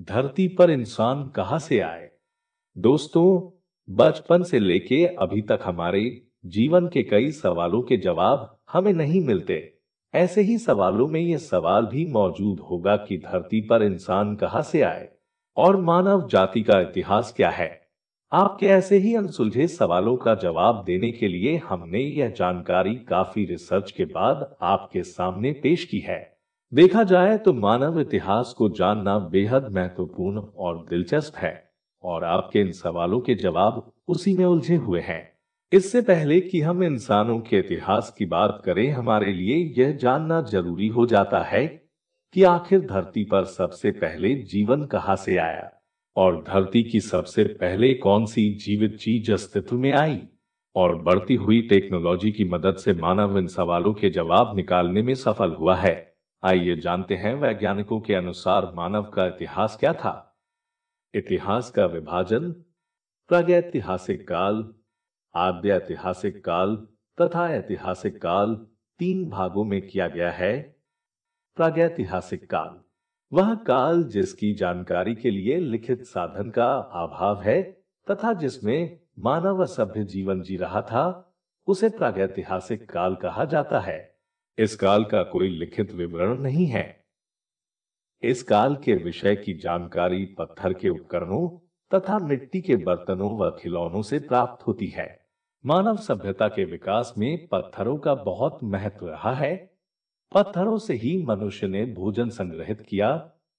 धरती पर इंसान कहाँ से आए? दोस्तों, बचपन से लेके अभी तक हमारे जीवन के कई सवालों के जवाब हमें नहीं मिलते। ऐसे ही सवालों में ये सवाल भी मौजूद होगा कि धरती पर इंसान कहाँ से आए और मानव जाति का इतिहास क्या है। आपके ऐसे ही अनसुलझे सवालों का जवाब देने के लिए हमने यह जानकारी काफी रिसर्च के बाद आपके सामने पेश की है। देखा जाए तो मानव इतिहास को जानना बेहद महत्वपूर्ण और दिलचस्प है, और आपके इन सवालों के जवाब उसी में उलझे हुए हैं। इससे पहले कि हम इंसानों के इतिहास की बात करें, हमारे लिए यह जानना जरूरी हो जाता है कि आखिर धरती पर सबसे पहले जीवन कहाँ से आया और धरती की सबसे पहले कौन सी जीवित चीज अस्तित्व में आई। और बढ़ती हुई टेक्नोलॉजी की मदद से मानव इन सवालों के जवाब निकालने में सफल हुआ है। आइए जानते हैं वैज्ञानिकों के अनुसार मानव का इतिहास क्या था। इतिहास का विभाजन प्रागैतिहासिक काल, आद्य ऐतिहासिक काल तथा ऐतिहासिक काल तीन भागों में किया गया है। प्रागैतिहासिक काल वह काल जिसकी जानकारी के लिए लिखित साधन का अभाव है तथा जिसमें मानव सभ्य जीवन जी रहा था, उसे प्रागैतिहासिक काल कहा जाता है। इस काल का कोई लिखित विवरण नहीं है। इस काल के विषय की जानकारी पत्थर के उपकरणों तथा मिट्टी के बर्तनों व खिलौनों से प्राप्त होती है। मानव सभ्यता के विकास में पत्थरों का बहुत महत्व रहा है। पत्थरों से ही मनुष्य ने भोजन संग्रहित किया,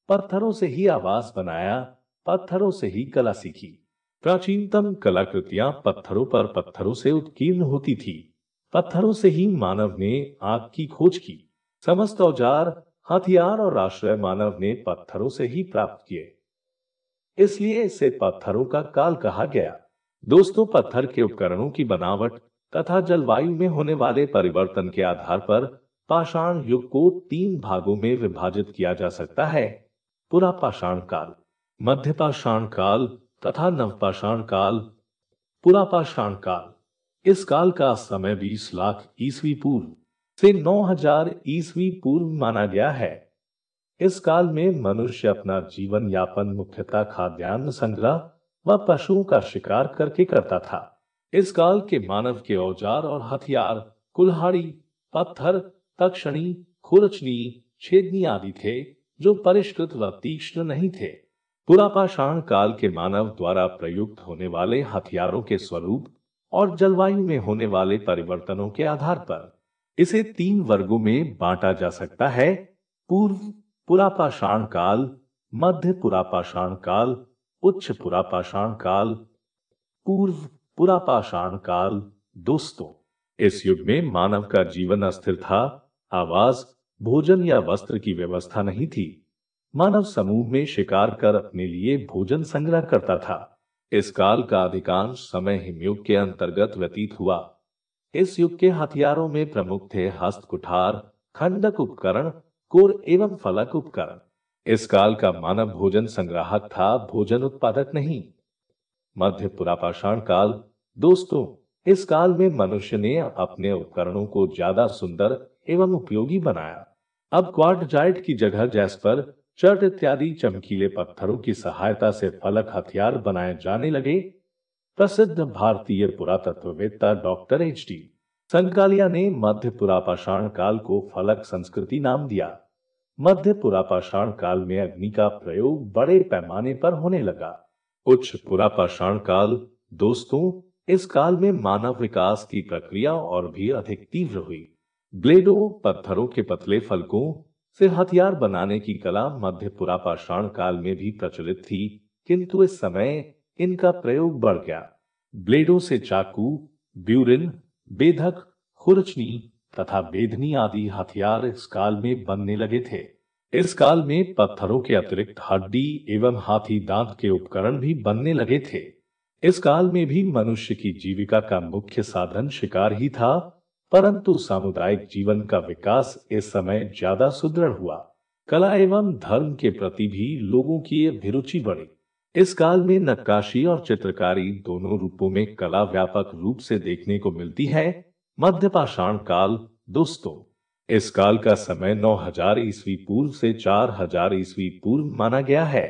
पत्थरों से ही आवास बनाया, पत्थरों से ही कला सीखी। प्राचीनतम कलाकृतियां पत्थरों से उत्कीर्ण होती थी। पत्थरों से ही मानव ने आग की खोज की। समस्त औजार, हथियार और आश्रय मानव ने पत्थरों से ही प्राप्त किए, इसलिए इसे पत्थरों का काल कहा गया। दोस्तों, पत्थर के उपकरणों की बनावट तथा जलवायु में होने वाले परिवर्तन के आधार पर पाषाण युग को तीन भागों में विभाजित किया जा सकता है। पुरापाषाण काल, मध्यपाषाण काल तथा नवपाषाण काल। पुरापाषाण काल, इस काल का समय 20 लाख ईसवी पूर्व से 9000 ईसवी पूर्व माना गया है। इस काल में मनुष्य अपना जीवन यापन मुख्यतः खाद्यान्न संग्रह व पशुओं का शिकार करके करता था। इस काल के मानव के औजार और हथियार कुल्हाड़ी, पत्थर, तक्षणी, खुरचनी, छेदनी आदि थे, जो परिष्कृत व तीक्ष्ण नहीं थे। पुरापाषाण काल के मानव द्वारा प्रयुक्त होने वाले हथियारों के स्वरूप और जलवायु में होने वाले परिवर्तनों के आधार पर इसे तीन वर्गों में बांटा जा सकता है। पूर्व पुरापाषाण काल, मध्य पुरापाषाण काल, उच्च पुरापाषाण काल। पूर्व पुरापाषाण काल। दोस्तों, इस युग में मानव का जीवन अस्थिर था। आवास, भोजन या वस्त्र की व्यवस्था नहीं थी। मानव समूह में शिकार कर अपने लिए भोजन संग्रह करता था। इस काल का अधिकांश समय हिमयुग के अंतर्गत व्यतीत हुआ। इस युग के हथियारों में प्रमुख थे हस्त कुठार, खंडक उपकरण, कोर एवं फलक उपकरण। इस काल का मानव भोजन संग्राहक था, भोजन उत्पादक नहीं। मध्य पुरापाषाण काल। दोस्तों, इस काल में मनुष्य ने अपने उपकरणों को ज्यादा सुंदर एवं उपयोगी बनाया। अब क्वार्टजाइट की जगह जैस्पर, चर्ट इत्यादि चमकीले पत्थरों की सहायता से फलक हथियार बनाए जाने लगे। प्रसिद्ध भारतीय पुरातत्ववेत्ता डॉक्टर एच.डी. संकालिया ने मध्य पुरापाषाण काल को फलक संस्कृति नाम दिया। मध्य पुरापाषाण काल में अग्नि का प्रयोग बड़े पैमाने पर होने लगा। उच्च पुरापाषाण काल। दोस्तों, इस काल में मानव विकास की प्रक्रिया और भी अधिक तीव्र हुई। ब्लेडों, पत्थरों के पतले फलकों से हथियार बनाने की कला मध्य पुरापाषाण काल में भी प्रचलित थी, किंतु इस समय इनका प्रयोग बढ़ गया। ब्लेडों से चाकू, ब्यूरिन, बेधक, खुरचनी तथा बेधनी आदि हथियार इस काल में बनने लगे थे। इस काल में पत्थरों के अतिरिक्त हड्डी एवं हाथी दांत के उपकरण भी बनने लगे थे। इस काल में भी मनुष्य की जीविका का मुख्य साधन शिकार ही था, परंतु सामुदायिक जीवन का विकास इस समय ज्यादा सुदृढ़ हुआ। कला एवं धर्म के प्रति भी लोगों की अभिरुचि बढ़ी। इस काल में नक्काशी और चित्रकारी दोनों रूपों में कला व्यापक रूप से देखने को मिलती है। मध्यपाषाण काल। दोस्तों, इस काल का समय 9000 ईस्वी पूर्व से 4000 ईस्वी पूर्व माना गया है।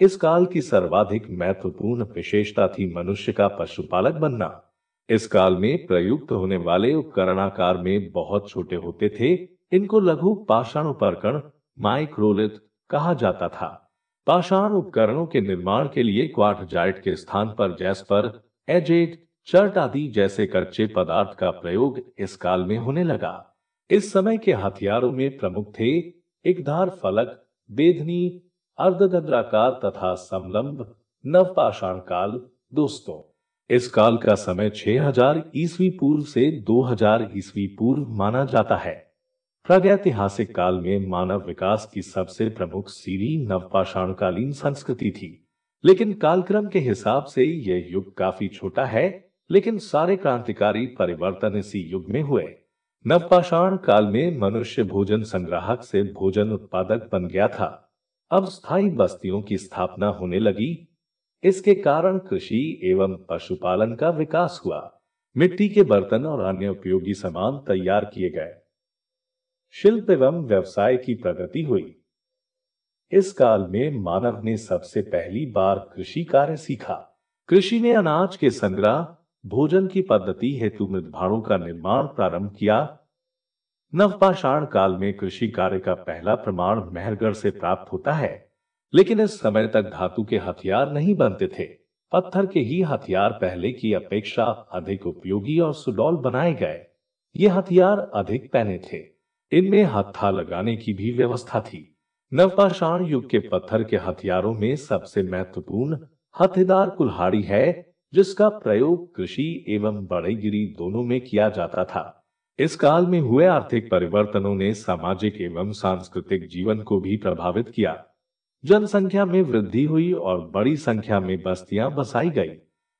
इस काल की सर्वाधिक महत्वपूर्ण विशेषता थी मनुष्य का पशुपालक बनना। इस काल में प्रयुक्त होने वाले उपकरण आकार में बहुत छोटे होते थे। इनको लघु पाषाण उपकरण माइक्रोलिथ कहा जाता था। पाषाण उपकरणों के निर्माण के लिए क्वार्टजाइट के स्थान पर जैस्पर, एजेट, चर्ट आदि जैसे कच्चे पदार्थ का प्रयोग इस काल में होने लगा। इस समय के हथियारों में प्रमुख थे एकधार फलक, बेधनी, अर्धचंद्राकार तथा समलंब। नवपाषाण काल। दोस्तों, इस काल का समय 6000 ईस्वी पूर्व से 2000 ईस्वी पूर्व माना जाता है। प्रागैतिहासिक काल में मानव विकास की सबसे प्रमुख सीढ़ी नवपाषाणकालीन संस्कृति थी। लेकिन कालक्रम के हिसाब से यह युग काफी छोटा है, लेकिन सारे क्रांतिकारी परिवर्तन इसी युग में हुए। नवपाषाण काल में मनुष्य भोजन संग्राहक से भोजन उत्पादक बन गया था। अब स्थायी बस्तियों की स्थापना होने लगी। इसके कारण कृषि एवं पशुपालन का विकास हुआ। मिट्टी के बर्तन और अन्य उपयोगी सामान तैयार किए गए। शिल्प एवं व्यवसाय की प्रगति हुई। इस काल में मानव ने सबसे पहली बार कृषि कार्य सीखा। कृषि ने अनाज के संग्रह, भोजन की पद्धति हेतु मृदभांडों का निर्माण प्रारंभ किया। नवपाषाण काल में कृषि कार्य का पहला प्रमाण मेहरगढ़ से प्राप्त होता है। लेकिन इस समय तक धातु के हथियार नहीं बनते थे। पत्थर के ही हथियार पहले की अपेक्षा अधिक उपयोगी और सुडौल बनाए गए। ये हथियार अधिक पैने थे। इनमें हत्था लगाने की भी व्यवस्था थी। नवपाषाण युग के पत्थर के हथियारों में सबसे महत्वपूर्ण हथेदार कुल्हाड़ी है, जिसका प्रयोग कृषि एवं बढ़ईगिरी दोनों में किया जाता था। इस काल में हुए आर्थिक परिवर्तनों ने सामाजिक एवं सांस्कृतिक जीवन को भी प्रभावित किया। जनसंख्या में वृद्धि हुई और बड़ी संख्या में बस्तियां बसाई गई।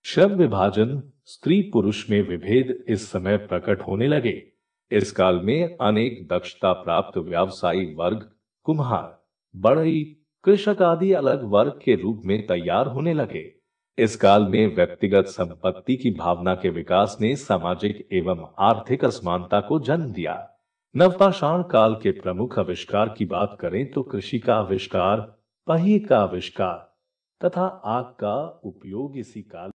श्रम विभाजन, स्त्री पुरुष में विभेद इस समय प्रकट होने लगे। इस काल में अनेक दक्षता प्राप्त व्यवसायी वर्ग, कुम्हार, बढ़ई, कृषक आदि अलग वर्ग के रूप में तैयार होने लगे। इस काल में व्यक्तिगत संपत्ति की भावना के विकास ने सामाजिक एवं आर्थिक असमानता को जन्म दिया। नवपाषाण काल के प्रमुख आविष्कार की बात करें तो कृषि का आविष्कार, पहिए का आविष्कार तथा आग का उपयोग इसी काल